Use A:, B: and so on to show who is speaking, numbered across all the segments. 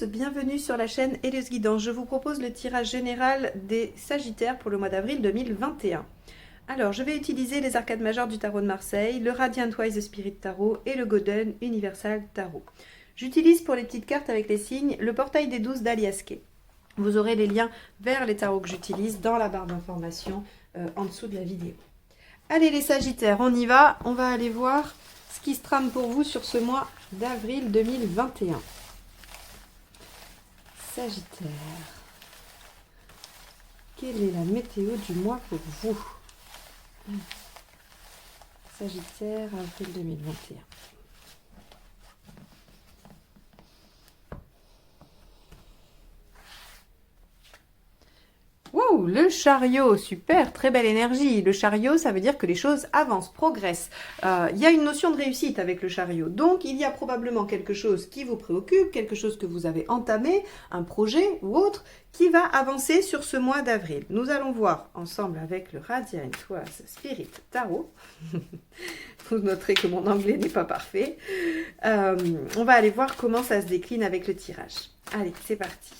A: tous, bienvenue sur la chaîne Hélios Guidance. Je vous propose le tirage général des Sagittaires pour le mois d'avril 2021. Alors, je vais utiliser les arcades majeures du tarot de Marseille, le Radiant Wise Spirit Tarot et le Golden Universal Tarot. J'utilise pour les petites cartes avec les signes le portail des 12 d'Alias Kay. Vous aurez les liens vers les tarots que j'utilise dans la barre d'informations en dessous de la vidéo. Allez les Sagittaires, on y va. On va aller voir ce qui se trame pour vous sur ce mois d'avril 2021. Sagittaire, quelle est la météo du mois pour vous? Sagittaire, avril 2021. Wow, le chariot, super, très belle énergie. Le chariot, ça veut dire que les choses avancent, progressent. Il y a une notion de réussite avec le chariot. Donc, il y a probablement quelque chose qui vous préoccupe, quelque chose que vous avez entamé, un projet ou autre, qui va avancer sur ce mois d'avril. Nous allons voir ensemble avec le Radiant Wise Spirit Tarot. Vous noterez que mon anglais n'est pas parfait. On va aller voir comment ça se décline avec le tirage. Allez, c'est parti.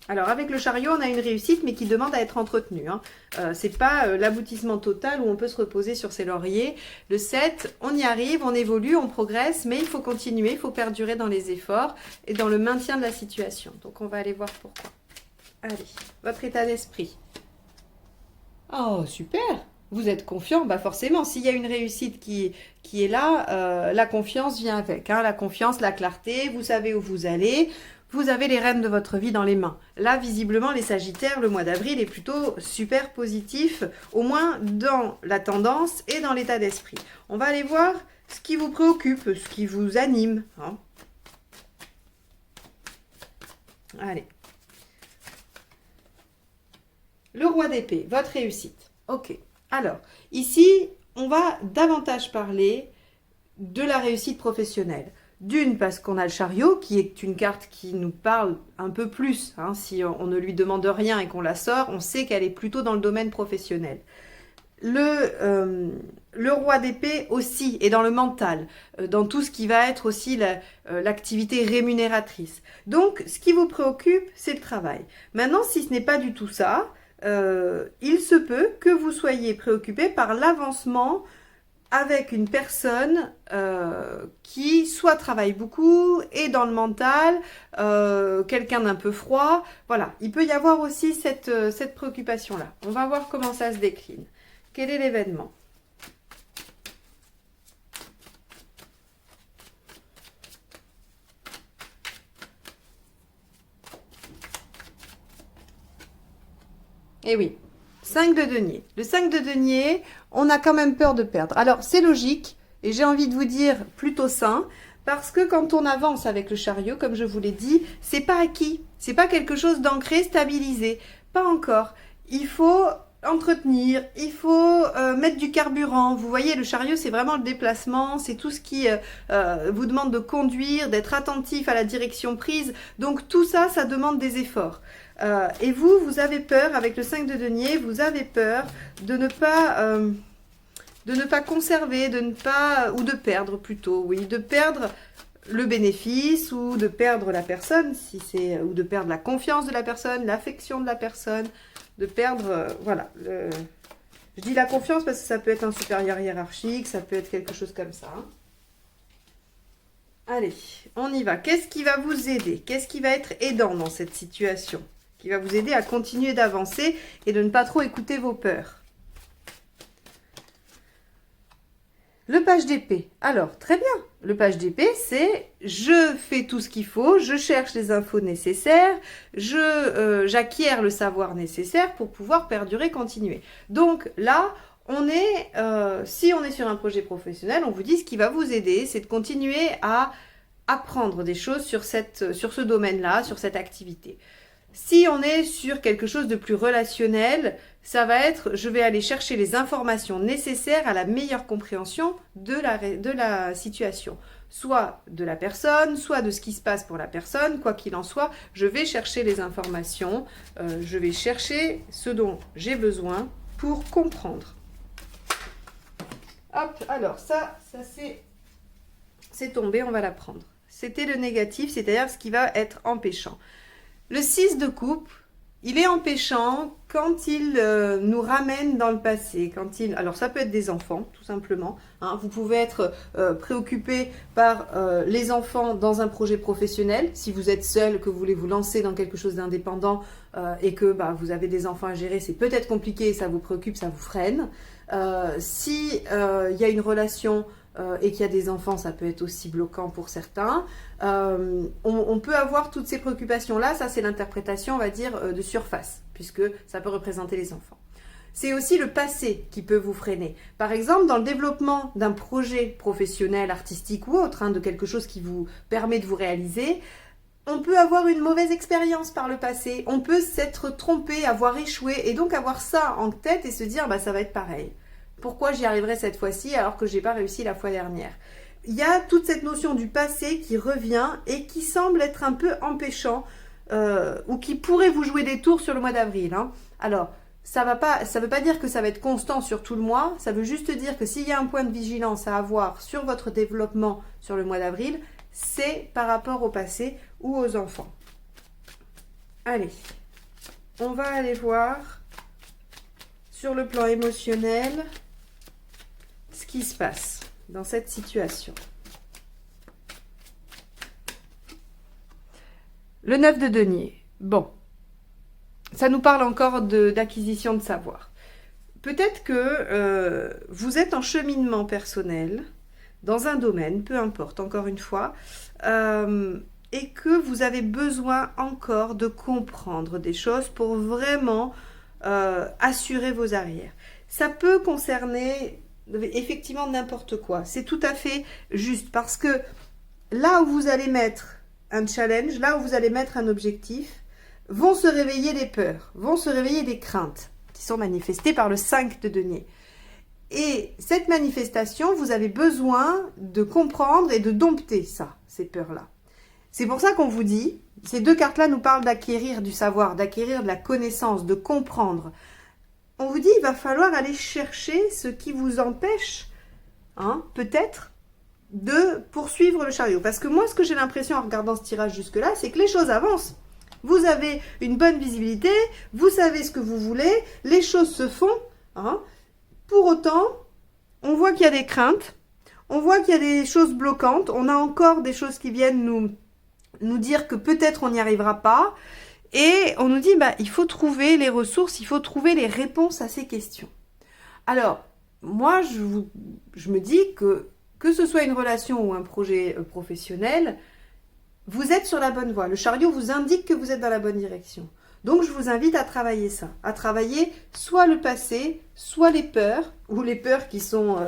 A: Alors, avec le chariot, on a une réussite, mais qui demande à être entretenue. Ce n'est pas l'aboutissement total où on peut se reposer sur ses lauriers. Le 7, on y arrive, on évolue, on progresse, mais il faut continuer, il faut perdurer dans les efforts et dans le maintien de la situation. Donc, on va aller voir pourquoi. Allez, votre état d'esprit. Oh, super! Vous êtes confiant? Bah forcément, s'il y a une réussite qui est là, la confiance vient avec. La confiance, la clarté, vous savez où vous allez. Vous avez les rênes de votre vie dans les mains. Là, visiblement, les Sagittaires, le mois d'avril est plutôt super positif, au moins dans la tendance et dans l'état d'esprit. On va aller voir ce qui vous préoccupe, ce qui vous anime. Allez. Le roi d'épée, votre réussite. Ok. Alors, ici, on va davantage parler de la réussite professionnelle. D'une, parce qu'on a le chariot, qui est une carte qui nous parle un peu plus. Si on ne lui demande rien et qu'on la sort, on sait qu'elle est plutôt dans le domaine professionnel. Le roi d'épée aussi est dans le mental, dans tout ce qui va être aussi l'activité rémunératrice. Donc, ce qui vous préoccupe, c'est le travail. Maintenant, si ce n'est pas du tout ça, il se peut que vous soyez préoccupé par l'avancement avec une personne qui soit travaille beaucoup et dans le mental, quelqu'un d'un peu froid. Voilà, il peut y avoir aussi cette préoccupation-là. On va voir comment ça se décline. Quel est l'événement? Eh oui, 5 de denier. Le 5 de denier, on a quand même peur de perdre. Alors, c'est logique, et j'ai envie de vous dire plutôt sain, parce que quand on avance avec le chariot, comme je vous l'ai dit, c'est pas acquis. C'est pas quelque chose d'ancré, stabilisé. Pas encore. Il faut entretenir, il faut mettre du carburant. Vous voyez, le chariot, c'est vraiment le déplacement, c'est tout ce qui vous demande de conduire, d'être attentif à la direction prise. Donc, tout ça, ça demande des efforts. Et vous avez peur, avec le 5 de denier, vous avez peur de ne pas conserver, ou de perdre plutôt, oui, de perdre le bénéfice ou de perdre la personne, ou de perdre la confiance de la personne, l'affection de la personne, de perdre, voilà. Je dis la confiance parce que ça peut être un supérieur hiérarchique, ça peut être quelque chose comme ça. Allez, on y va. Qu'est-ce qui va vous aider? Qu'est-ce qui va être aidant dans cette situation? Qui va vous aider à continuer d'avancer et de ne pas trop écouter vos peurs. Le page d'épée. Alors, très bien. Le page d'épée, c'est je fais tout ce qu'il faut, je cherche les infos nécessaires, j'acquiers le savoir nécessaire pour pouvoir perdurer, continuer. Donc là, si on est sur un projet professionnel, on vous dit ce qui va vous aider, c'est de continuer à apprendre des choses sur ce domaine-là, sur cette activité. Si on est sur quelque chose de plus relationnel, ça va être, je vais aller chercher les informations nécessaires à la meilleure compréhension de la situation. Soit de la personne, soit de ce qui se passe pour la personne, quoi qu'il en soit, je vais chercher les informations, je vais chercher ce dont j'ai besoin pour comprendre. Hop, alors ça c'est c'est tombé, on va la prendre. C'était le négatif, c'est-à-dire ce qui va être empêchant. Le 6 de coupe, il est empêchant quand il nous ramène dans le passé. Alors ça peut être des enfants, tout simplement. Hein. Vous pouvez être préoccupé par les enfants dans un projet professionnel. Si vous êtes seul, que vous voulez vous lancer dans quelque chose d'indépendant et que vous avez des enfants à gérer, c'est peut-être compliqué, ça vous préoccupe, ça vous freine. Si il y a une relation et qu'il y a des enfants, ça peut être aussi bloquant pour certains. On peut avoir toutes ces préoccupations-là, ça c'est l'interprétation, on va dire, de surface, puisque ça peut représenter les enfants. C'est aussi le passé qui peut vous freiner. Par exemple, dans le développement d'un projet professionnel, artistique ou autre, de quelque chose qui vous permet de vous réaliser, on peut avoir une mauvaise expérience par le passé, on peut s'être trompé, avoir échoué, et donc avoir ça en tête et se dire, ça va être pareil. Pourquoi j'y arriverai cette fois-ci alors que je n'ai pas réussi la fois dernière? Il y a toute cette notion du passé qui revient et qui semble être un peu empêchant ou qui pourrait vous jouer des tours sur le mois d'avril. Alors, ça veut pas dire que ça va être constant sur tout le mois, ça veut juste dire que s'il y a un point de vigilance à avoir sur votre développement sur le mois d'avril, c'est par rapport au passé ou aux enfants. Allez, on va aller voir sur le plan émotionnel ce qui se passe dans cette situation. Le 9 de denier. Bon, ça nous parle encore d'acquisition de savoir. Peut-être que vous êtes en cheminement personnel dans un domaine, peu importe, encore une fois, et que vous avez besoin encore de comprendre des choses pour vraiment assurer vos arrières. Ça peut concerner effectivement n'importe quoi. C'est tout à fait juste parce que là où vous allez mettre un challenge, là où vous allez mettre un objectif, vont se réveiller des peurs, vont se réveiller des craintes qui sont manifestées par le 5 de denier. Et cette manifestation, vous avez besoin de comprendre et de dompter ça, ces peurs-là. C'est pour ça qu'on vous dit, ces deux cartes-là nous parlent d'acquérir du savoir, d'acquérir de la connaissance, de comprendre. On vous dit, il va falloir aller chercher ce qui vous empêche, peut-être, de poursuivre le chariot. Parce que moi, ce que j'ai l'impression en regardant ce tirage jusque-là, c'est que les choses avancent. Vous avez une bonne visibilité, vous savez ce que vous voulez, les choses se font. Pour autant, on voit qu'il y a des craintes, on voit qu'il y a des choses bloquantes, on a encore des choses qui viennent nous dire que peut-être on n'y arrivera pas. Et on nous dit, il faut trouver les ressources, il faut trouver les réponses à ces questions. Alors, moi, je me dis que ce soit une relation ou un projet professionnel, vous êtes sur la bonne voie. Le chariot vous indique que vous êtes dans la bonne direction. Donc, je vous invite à travailler ça, à travailler soit le passé, soit les peurs, ou les peurs qui sont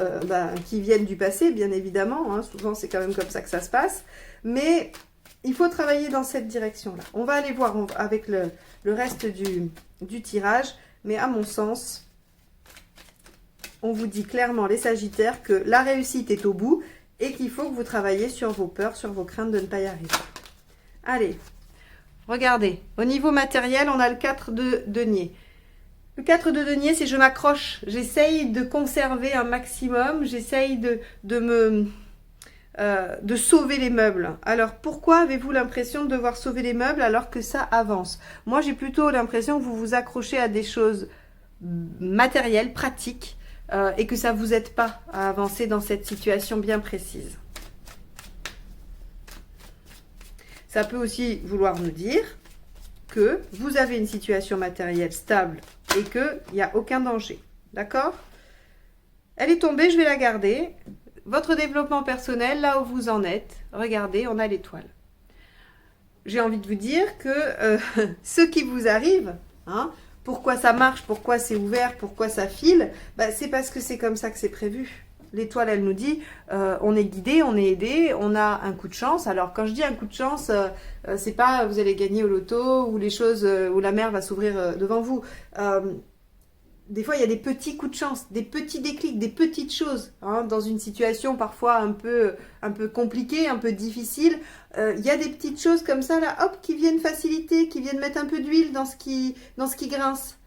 A: qui viennent du passé, bien évidemment. Souvent, c'est quand même comme ça que ça se passe. Mais il faut travailler dans cette direction-là. On va aller voir avec le reste du tirage, mais à mon sens, on vous dit clairement, les Sagittaires, que la réussite est au bout et qu'il faut que vous travaillez sur vos peurs, sur vos craintes de ne pas y arriver. Allez, regardez, au niveau matériel, on a le 4 de denier. Le 4 de denier, c'est je m'accroche, j'essaye de conserver un maximum, j'essaye de sauver les meubles. Alors, pourquoi avez-vous l'impression de devoir sauver les meubles alors que ça avance? Moi, j'ai plutôt l'impression que vous vous accrochez à des choses matérielles, pratiques, et que ça ne vous aide pas à avancer dans cette situation bien précise. Ça peut aussi vouloir nous dire que vous avez une situation matérielle stable et qu'il n'y a aucun danger. D'accord? Elle est tombée, je vais la garder. Votre développement personnel, là où vous en êtes, regardez, on a l'étoile. J'ai envie de vous dire que ce qui vous arrive, pourquoi ça marche, pourquoi c'est ouvert, pourquoi ça file, c'est parce que c'est comme ça que c'est prévu. L'étoile, elle nous dit, on est guidé, on est aidé, on a un coup de chance. Alors, quand je dis un coup de chance, c'est pas vous allez gagner au loto ou les choses où la mer va s'ouvrir devant vous. Des fois, il y a des petits coups de chance, des petits déclics, des petites choses. Dans une situation parfois un peu compliquée, un peu difficile, il y a des petites choses comme ça, là, hop, qui viennent faciliter, qui viennent mettre un peu d'huile dans ce qui grince.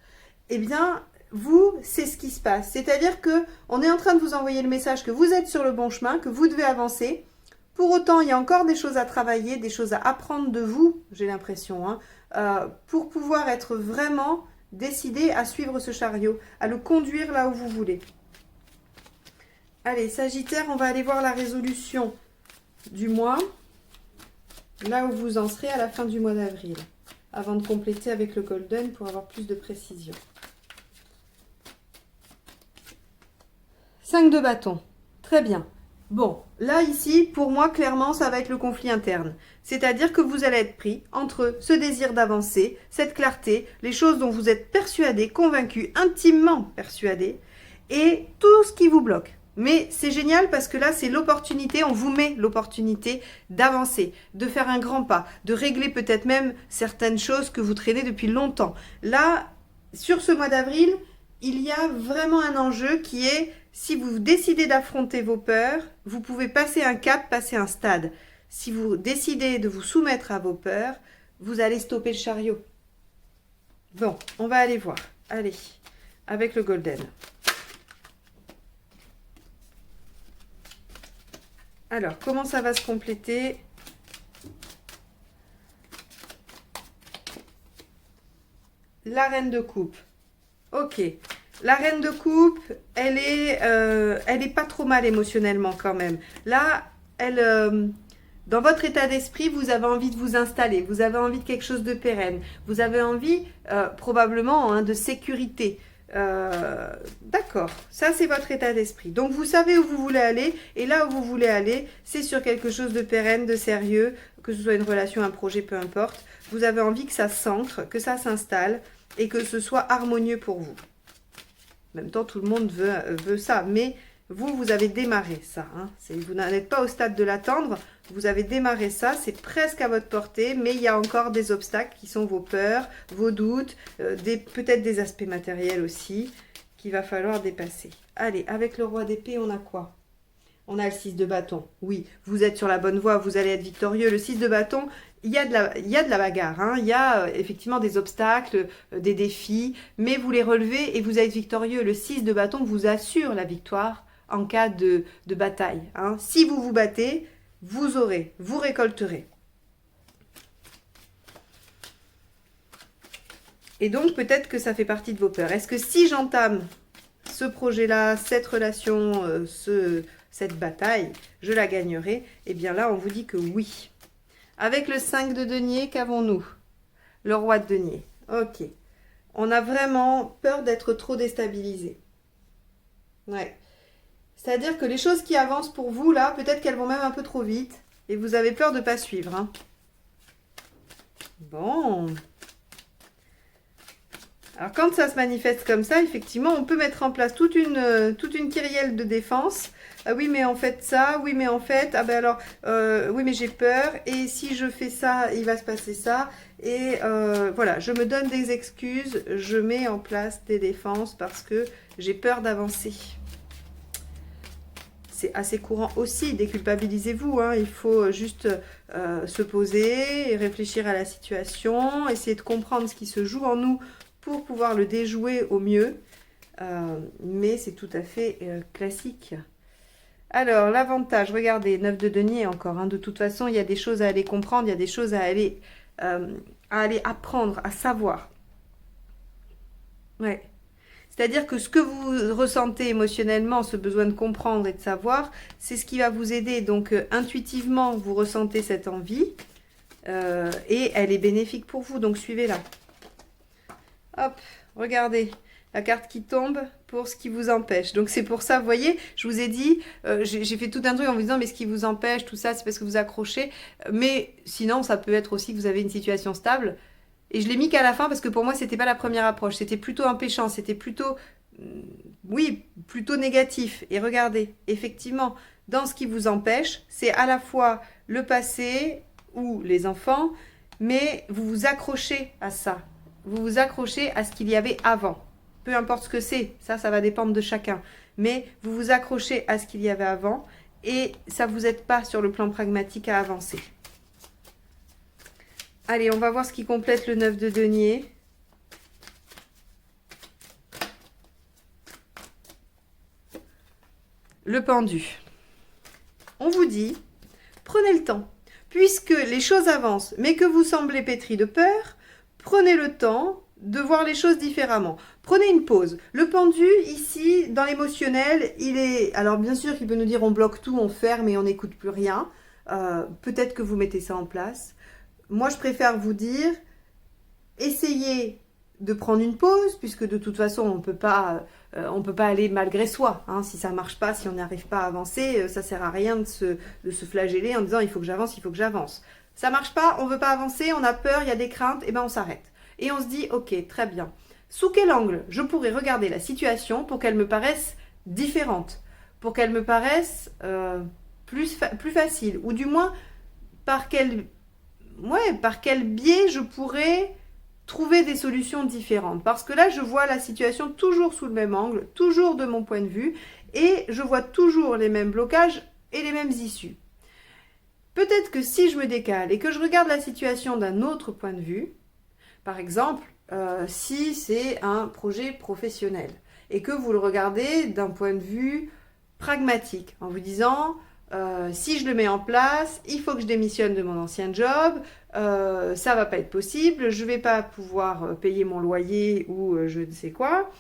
A: Eh bien, vous, c'est ce qui se passe. C'est-à-dire que on est en train de vous envoyer le message que vous êtes sur le bon chemin, que vous devez avancer. Pour autant, il y a encore des choses à travailler, des choses à apprendre de vous, j'ai l'impression, hein, pour pouvoir être vraiment décidé à suivre ce chariot, à le conduire là où vous voulez. Allez, Sagittaire, on va aller voir la résolution du mois, là où vous en serez à la fin du mois d'avril, avant de compléter avec le Golden pour avoir plus de précision. 5 de bâton, très bien. Bon, là, ici, pour moi, clairement, ça va être le conflit interne. C'est-à-dire que vous allez être pris entre ce désir d'avancer, cette clarté, les choses dont vous êtes persuadé, convaincu, intimement persuadé, et tout ce qui vous bloque. Mais c'est génial parce que là, c'est l'opportunité, on vous met l'opportunité d'avancer, de faire un grand pas, de régler peut-être même certaines choses que vous traînez depuis longtemps. Là, sur ce mois d'avril, il y a vraiment un enjeu qui est, si vous décidez d'affronter vos peurs, vous pouvez passer un cap, passer un stade. Si vous décidez de vous soumettre à vos peurs, vous allez stopper le chariot. Bon, on va aller voir. Allez, avec le Golden. Alors, comment ça va se compléter? La reine de coupe. Ok. La reine de coupe, elle est pas trop mal émotionnellement quand même. Là, dans votre état d'esprit, vous avez envie de vous installer. Vous avez envie de quelque chose de pérenne. Vous avez envie, probablement, hein, de sécurité. D'accord, ça c'est votre état d'esprit. Donc vous savez où vous voulez aller, et là où vous voulez aller, c'est sur quelque chose de pérenne, de sérieux, que ce soit une relation, un projet, peu importe. Vous avez envie que ça s'ancre, que ça s'installe, et que ce soit harmonieux pour vous. En même temps, tout le monde veut ça, mais vous avez démarré ça. Hein. Vous n'êtes pas au stade de l'attendre, vous avez démarré ça, c'est presque à votre portée, mais il y a encore des obstacles qui sont vos peurs, vos doutes, peut-être des aspects matériels aussi, qu'il va falloir dépasser. Allez, avec le roi d'épée, on a quoi? On a le 6 de bâton. Oui, vous êtes sur la bonne voie, vous allez être victorieux. Le 6 de bâton, il y a de la bagarre. Hein. Il y a effectivement des obstacles, des défis, mais vous les relevez et vous êtes victorieux. Le 6 de bâton vous assure la victoire en cas de bataille. Hein. Si vous vous battez, vous récolterez. Et donc, peut-être que ça fait partie de vos peurs. Est-ce que si j'entame ce projet-là, cette relation, cette bataille, je la gagnerai? Eh bien là, on vous dit que oui. Avec le 5 de denier, qu'avons-nous? Le roi de denier. Ok. On a vraiment peur d'être trop déstabilisé. Ouais. C'est-à-dire que les choses qui avancent pour vous, là, peut-être qu'elles vont même un peu trop vite. Et vous avez peur de ne pas suivre. Hein. Bon. Alors, quand ça se manifeste comme ça, effectivement, on peut mettre en place toute une kyrielle de défense. Ah oui, mais en fait ça, oui, mais en fait, ah ben alors, oui, mais j'ai peur, et si je fais ça, il va se passer ça. Et voilà, je me donne des excuses, je mets en place des défenses parce que j'ai peur d'avancer. C'est assez courant aussi, déculpabilisez-vous, hein. Il faut juste se poser, et réfléchir à la situation, essayer de comprendre ce qui se joue en nous pour pouvoir le déjouer au mieux. Mais c'est tout à fait classique. Alors, l'avantage, regardez, 9 de denier encore. Hein, de toute façon, il y a des choses à aller comprendre, il y a des choses à aller apprendre, à savoir. Ouais. C'est-à-dire que ce que vous ressentez émotionnellement, ce besoin de comprendre et de savoir, c'est ce qui va vous aider. Donc, intuitivement, vous ressentez cette envie et elle est bénéfique pour vous. Donc, suivez-la. Hop, regardez. La carte qui tombe pour ce qui vous empêche. Donc, c'est pour ça, vous voyez, je vous ai dit, j'ai fait tout un truc en vous disant, mais ce qui vous empêche, tout ça, c'est parce que vous accrochez. Mais sinon, ça peut être aussi que vous avez une situation stable. Et je l'ai mis qu'à la fin parce que pour moi, c'était pas la première approche. C'était plutôt empêchant, c'était plutôt, oui, plutôt négatif. Et regardez, effectivement, dans ce qui vous empêche, c'est à la fois le passé ou les enfants, mais vous vous accrochez à ça. Vous vous accrochez à ce qu'il y avait avant. Peu importe ce que c'est, ça va dépendre de chacun. Mais vous vous accrochez à ce qu'il y avait avant et ça ne vous aide pas sur le plan pragmatique à avancer. Allez, on va voir ce qui complète le 9 de denier. Le pendu. On vous dit, Prenez le temps. Puisque les choses avancent, mais que vous semblez pétri de peur, prenez le temps de voir les choses différemment. Prenez une pause. Le pendu, ici, dans l'émotionnel, il est... Alors, bien sûr, il peut nous dire on bloque tout, on ferme et on n'écoute plus rien. Peut-être que vous mettez ça en place. Moi, je préfère vous dire, essayez de prendre une pause, puisque de toute façon, on peut pas aller malgré soi. Hein. Si ça marche pas, si on n'arrive pas à avancer, ça sert à rien de se flageller en disant il faut que j'avance, il faut que j'avance. Ça marche pas, on veut pas avancer, on a peur, il y a des craintes, et ben on s'arrête. Et on se dit ok, très bien. Sous quel angle je pourrais regarder la situation pour qu'elle me paraisse différente, pour qu'elle me paraisse plus facile, ou du moins par quel biais je pourrais trouver des solutions différentes. Parce que là, je vois la situation toujours sous le même angle, toujours de mon point de vue, et je vois toujours les mêmes blocages et les mêmes issues. Peut-être que si je me décale et que je regarde la situation d'un autre point de vue, par exemple, si c'est un projet professionnel, et que vous le regardez d'un point de vue pragmatique, en vous disant... si je le mets en place, il faut que je démissionne de mon ancien job, ça va pas être possible, je vais pas pouvoir payer mon loyer ou je ne sais quoi.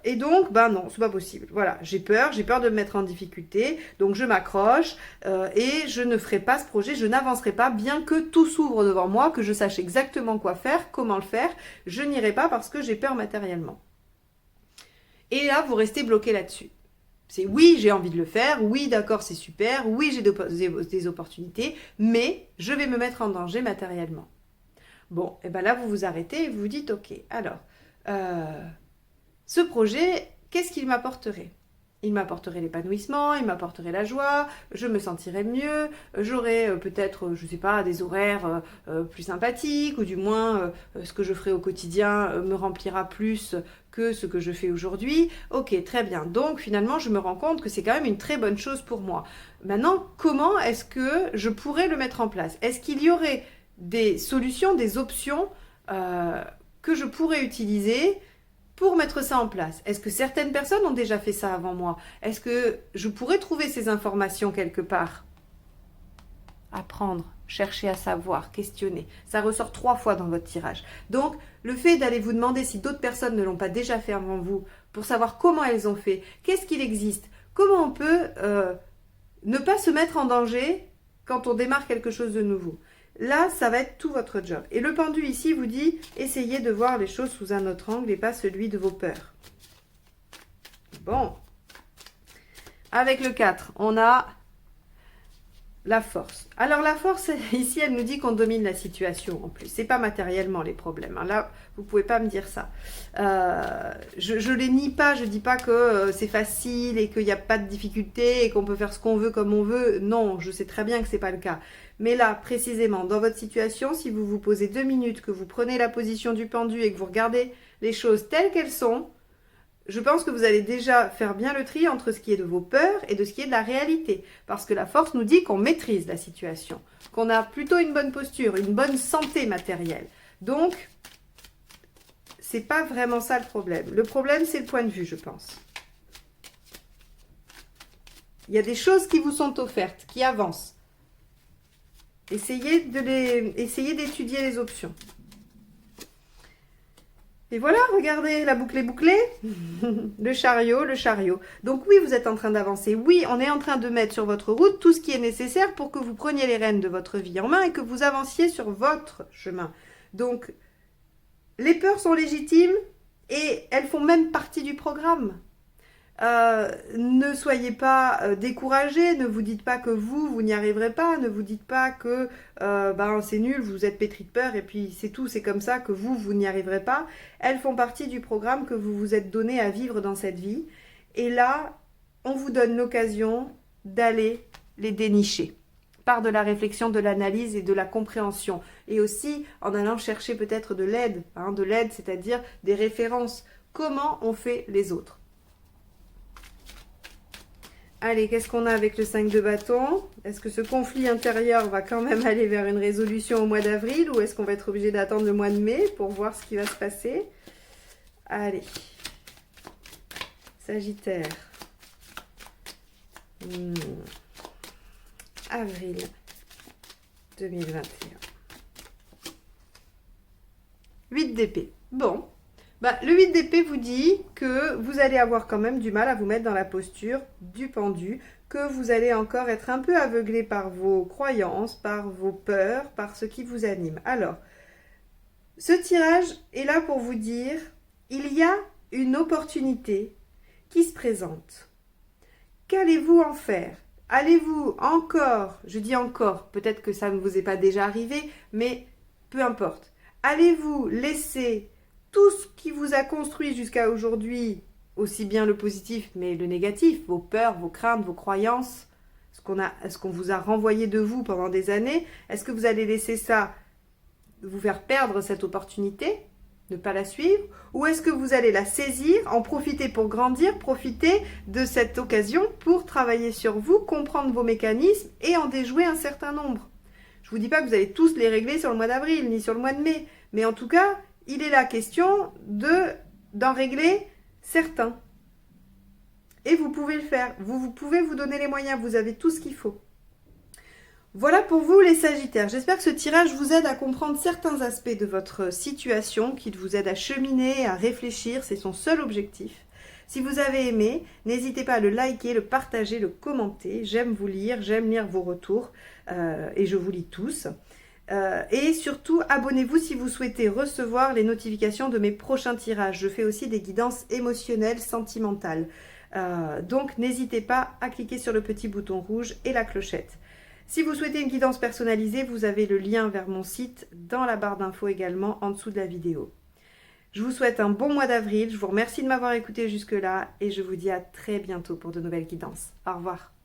A: Et donc, ben non, c'est pas possible. Voilà, j'ai peur de me mettre en difficulté, donc je m'accroche et je ne ferai pas ce projet, je n'avancerai pas, bien que tout s'ouvre devant moi, que je sache exactement quoi faire, comment le faire, je n'irai pas parce que j'ai peur matériellement. Et là, vous restez bloqué là-dessus. C'est oui, j'ai envie de le faire, oui, d'accord, c'est super, oui, j'ai des opportunités, mais je vais me mettre en danger matériellement. Bon, et bien là, vous vous arrêtez et vous vous dites, ok, alors, ce projet, qu'est-ce qu'il m'apporterait ? Il m'apporterait l'épanouissement, il m'apporterait la joie, je me sentirais mieux, j'aurais peut-être, je ne sais pas, des horaires plus sympathiques, ou du moins ce que je ferai au quotidien me remplira plus que ce que je fais aujourd'hui. Ok, très bien. Donc finalement, je me rends compte que c'est quand même une très bonne chose pour moi. Maintenant, comment est-ce que je pourrais le mettre en place ? Est-ce qu'il y aurait des solutions, des options que je pourrais utiliser pour mettre ça en place? Est-ce que certaines personnes ont déjà fait ça avant moi? Est-ce que je pourrais trouver ces informations quelque part? Apprendre, chercher à savoir, questionner. Ça ressort 3 fois dans votre tirage. Donc, le fait d'aller vous demander si d'autres personnes ne l'ont pas déjà fait avant vous, pour savoir comment elles ont fait, qu'est-ce qu'il existe, comment on peut ne pas se mettre en danger quand on démarre quelque chose de nouveau. Là, ça va être tout votre job. Et le pendu ici vous dit, essayez de voir les choses sous un autre angle et pas celui de vos peurs. Bon. Avec le 4, on a la force. Alors la force, ici, elle nous dit qu'on domine la situation en plus. C'est pas matériellement les problèmes. Là, vous pouvez pas me dire ça. Je les nie pas, je dis pas que c'est facile et qu'il n'y a pas de difficulté et qu'on peut faire ce qu'on veut comme on veut. Non, je sais très bien que c'est pas le cas. Mais là, précisément, dans votre situation, si vous vous posez 2 minutes, que vous prenez la position du pendu et que vous regardez les choses telles qu'elles sont, je pense que vous allez déjà faire bien le tri entre ce qui est de vos peurs et de ce qui est de la réalité. Parce que la force nous dit qu'on maîtrise la situation, qu'on a plutôt une bonne posture, une bonne santé matérielle. Donc, c'est pas vraiment ça le problème. Le problème, c'est le point de vue, je pense. Il y a des choses qui vous sont offertes, qui avancent. Essayez d'étudier les options. Et voilà, regardez, la boucle est bouclée. Le chariot. Donc oui, vous êtes en train d'avancer. Oui, on est en train de mettre sur votre route tout ce qui est nécessaire pour que vous preniez les rênes de votre vie en main et que vous avanciez sur votre chemin. Donc, les peurs sont légitimes et elles font même partie du programme. Ne soyez pas découragés, ne vous dites pas que vous n'y arriverez pas, ne vous dites pas que c'est nul, vous êtes pétri de peur et puis c'est tout, c'est comme ça que vous n'y arriverez pas. Elles font partie du programme que vous vous êtes donné à vivre dans cette vie. Et là, on vous donne l'occasion d'aller les dénicher par de la réflexion, de l'analyse et de la compréhension. Et aussi en allant chercher peut-être de l'aide, c'est-à-dire des références. Comment on fait les autres? Allez, qu'est-ce qu'on a avec le 5 de bâton? Est-ce que ce conflit intérieur va quand même aller vers une résolution au mois d'avril ou est-ce qu'on va être obligé d'attendre le mois de mai pour voir ce qui va se passer? Allez. Sagittaire. avril 2021. 8 d'épée. Bon. Bah, le 8 d'épée vous dit que vous allez avoir quand même du mal à vous mettre dans la posture du pendu, que vous allez encore être un peu aveuglé par vos croyances, par vos peurs, par ce qui vous anime. Alors, ce tirage est là pour vous dire, il y a une opportunité qui se présente. Qu'allez-vous en faire? Allez-vous encore, je dis encore, peut-être que ça ne vous est pas déjà arrivé, mais peu importe. Allez-vous laisser tout ce qui vous a construit jusqu'à aujourd'hui, aussi bien le positif mais le négatif, vos peurs, vos craintes, vos croyances, ce qu'on vous a renvoyé de vous pendant des années, est-ce que vous allez laisser ça vous faire perdre cette opportunité, ne pas la suivre, ou est-ce que vous allez la saisir, en profiter pour grandir, profiter de cette occasion pour travailler sur vous, comprendre vos mécanismes et en déjouer un certain nombre? Je ne vous dis pas que vous allez tous les régler sur le mois d'avril, ni sur le mois de mai, mais en tout cas, il est la question d'en régler certains. Et vous pouvez le faire. Vous pouvez vous donner les moyens. Vous avez tout ce qu'il faut. Voilà pour vous les Sagittaires. J'espère que ce tirage vous aide à comprendre certains aspects de votre situation, qu'il vous aide à cheminer, à réfléchir. C'est son seul objectif. Si vous avez aimé, n'hésitez pas à le liker, le partager, le commenter. J'aime vous lire, j'aime lire vos retours et je vous lis tous. Et surtout, abonnez-vous si vous souhaitez recevoir les notifications de mes prochains tirages. Je fais aussi des guidances émotionnelles, sentimentales. Donc, n'hésitez pas à cliquer sur le petit bouton rouge et la clochette. Si vous souhaitez une guidance personnalisée, vous avez le lien vers mon site dans la barre d'infos également en dessous de la vidéo. Je vous souhaite un bon mois d'avril. Je vous remercie de m'avoir écouté jusque-là et je vous dis à très bientôt pour de nouvelles guidances. Au revoir.